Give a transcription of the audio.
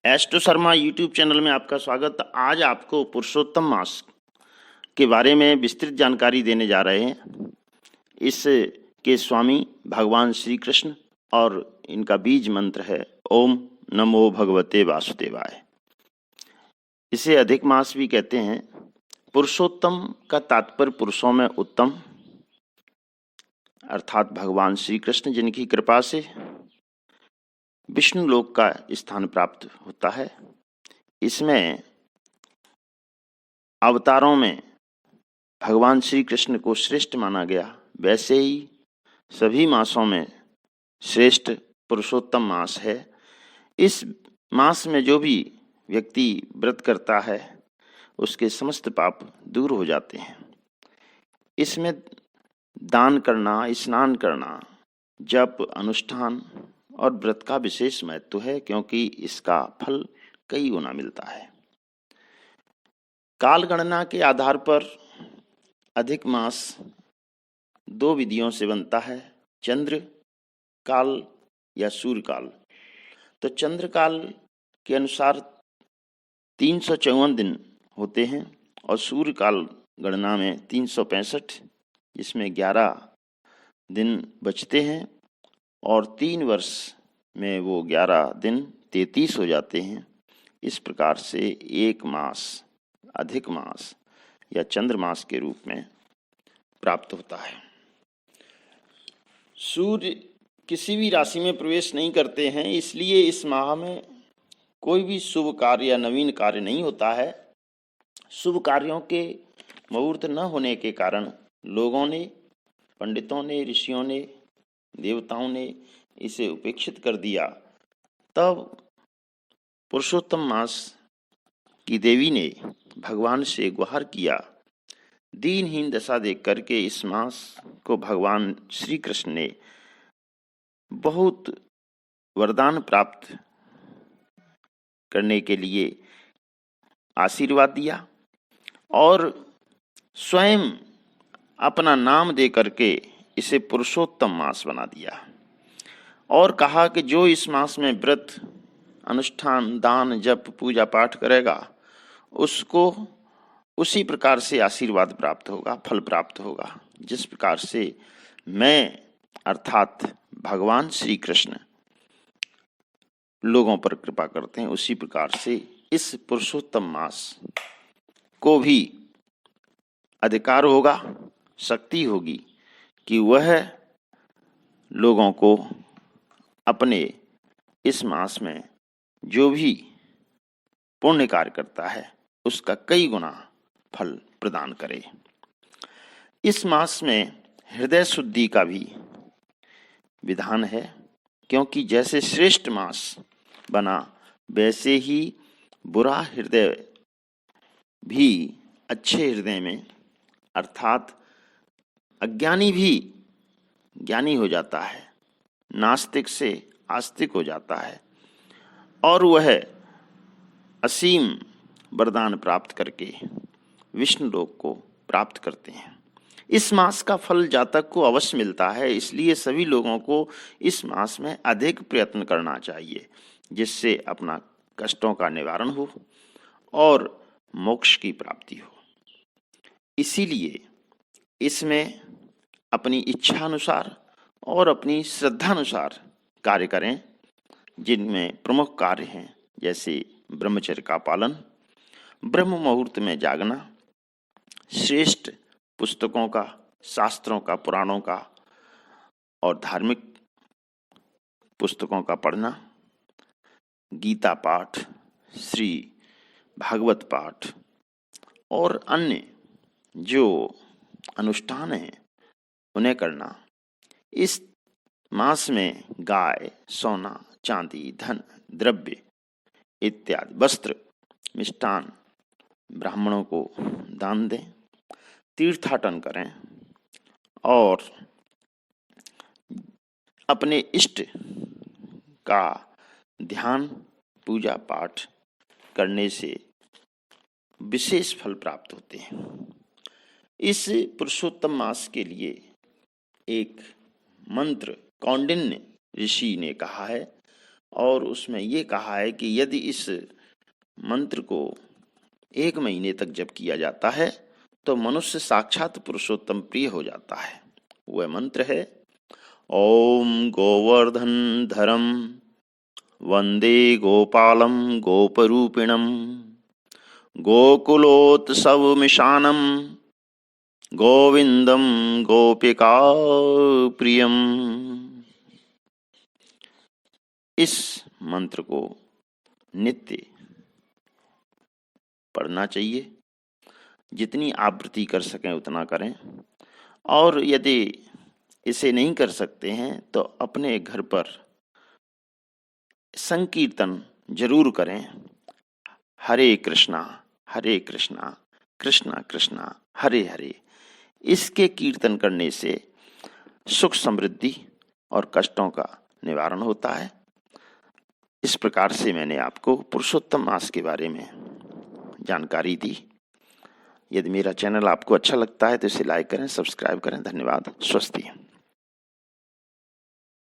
Astro Sharma YouTube channel में आपका स्वागत। आज आपको पुरुषोत्तम मास के बारे में विस्तृत जानकारी देने जा रहे हैं। इस के स्वामी भगवान श्री कृष्ण और इनका बीज मंत्र है ओम नमो भगवते वासुदेवाय। इसे अधिक मास भी कहते हैं। पुरुषोत्तम का तात्पर्य पुरुषों में उत्तम, अर्थात भगवान श्री कृष्ण जिनकी कृपा से विष्णु लोक का स्थान प्राप्त होता है। इसमें अवतारों में भगवान श्री कृष्ण को श्रेष्ठ माना गया, वैसे ही सभी मासों में श्रेष्ठ पुरुषोत्तम मास है। इस मास में जो भी व्यक्ति व्रत करता है उसके समस्त पाप दूर हो जाते हैं। इसमें दान करना, स्नान करना, जप, अनुष्ठान और व्रत का विशेष महत्व है, क्योंकि इसका फल कई गुना मिलता है। काल गणना के आधार पर अधिक मास दो विधियों से बनता है, चंद्र काल या सूर्य काल। तो चंद्र काल के अनुसार 354 दिन होते हैं और सूर्य काल गणना में 365, जिसमें 11 दिन बचते हैं और 3 वर्ष में वो 11 दिन 33 हो जाते हैं। इस प्रकार से एक मास अधिक मास या चंद्र मास के रूप में प्राप्त होता है। सूर्य किसी भी राशि में प्रवेश नहीं करते हैं, इसलिए इस माह में कोई भी शुभ कार्य या नवीन कार्य नहीं होता है। शुभ कार्यों के मुहूर्त न होने के कारण लोगों ने, पंडितों ने, ऋषियों ने, देवताओं ने इसे उपेक्षित कर दिया। तब पुरुषोत्तम मास की देवी ने भगवान से गुहार किया। दीनहीन दशा देख करके इस मास को भगवान श्री कृष्ण ने बहुत वरदान प्राप्त करने के लिए आशीर्वाद दिया और स्वयं अपना नाम दे करके इसे पुरुषोत्तम मास बना दिया और कहा कि जो इस मास में व्रत, अनुष्ठान, दान, जप, पूजा पाठ करेगा उसको उसी प्रकार से आशीर्वाद प्राप्त होगा, फल प्राप्त होगा, जिस प्रकार से मैं अर्थात भगवान श्री कृष्ण लोगों पर कृपा करते हैं, उसी प्रकार से इस पुरुषोत्तम मास को भी अधिकार होगा, शक्ति होगी कि वह लोगों को अपने इस मास में जो भी पुण्य कार्य करता है उसका कई गुना फल प्रदान करे। इस मास में हृदय शुद्धि का भी विधान है, क्योंकि जैसे श्रेष्ठ मास बना वैसे ही बुरा हृदय भी अच्छे हृदय में, अर्थात अज्ञानी भी ज्ञानी हो जाता है, नास्तिक से आस्तिक हो जाता है और वह असीम वरदान प्राप्त करके विष्णु लोक को प्राप्त करते हैं। इस मास का फल जातक को अवश्य मिलता है, इसलिए सभी लोगों को इस मास में अधिक प्रयत्न करना चाहिए, जिससे अपना कष्टों का निवारण हो और मोक्ष की प्राप्ति हो। इसीलिए इसमें अपनी इच्छा अनुसार और अपनी श्रद्धा अनुसार कार्य करें, जिनमें प्रमुख कार्य हैं जैसे ब्रह्मचर्य का पालन, ब्रह्म मुहूर्त में जागना, श्रेष्ठ पुस्तकों का, शास्त्रों का, पुराणों का और धार्मिक पुस्तकों का पढ़ना, गीता पाठ, श्री भागवत पाठ और अन्य जो अनुष्ठान हैं उन्हें करना। इस मास में गाय, सोना, चांदी, धन, द्रव्य इत्यादि, वस्त्र, मिष्टान ब्राह्मणों को दान दें, तीर्थाटन करें और अपने इष्ट का ध्यान, पूजा पाठ करने से विशेष फल प्राप्त होते हैं। इस पुरुषोत्तम मास के लिए एक मंत्र कौंडिन्य ऋषि ने कहा है और उसमें ये कहा है कि यदि इस मंत्र को 1 महीने तक जप किया जाता है तो मनुष्य साक्षात पुरुषोत्तम प्रिय हो जाता है। वह मंत्र है ओम गोवर्धन धरम वंदे गोपालम गोपरूपिणम गोकुलोत्सवमिशानम गोविंदम गोपिका प्रियम। इस मंत्र को नित्य पढ़ना चाहिए, जितनी आवृत्ति कर सकें उतना करें। और यदि इसे नहीं कर सकते हैं तो अपने घर पर संकीर्तन जरूर करें, हरे कृष्णा कृष्णा कृष्णा हरे हरे। इसके कीर्तन करने से सुख समृद्धि और कष्टों का निवारण होता है। इस प्रकार से मैंने आपको पुरुषोत्तम मास के बारे में जानकारी दी। यदि मेरा चैनल आपको अच्छा लगता है तो इसे लाइक करें, सब्सक्राइब करें। धन्यवाद। स्वस्ति।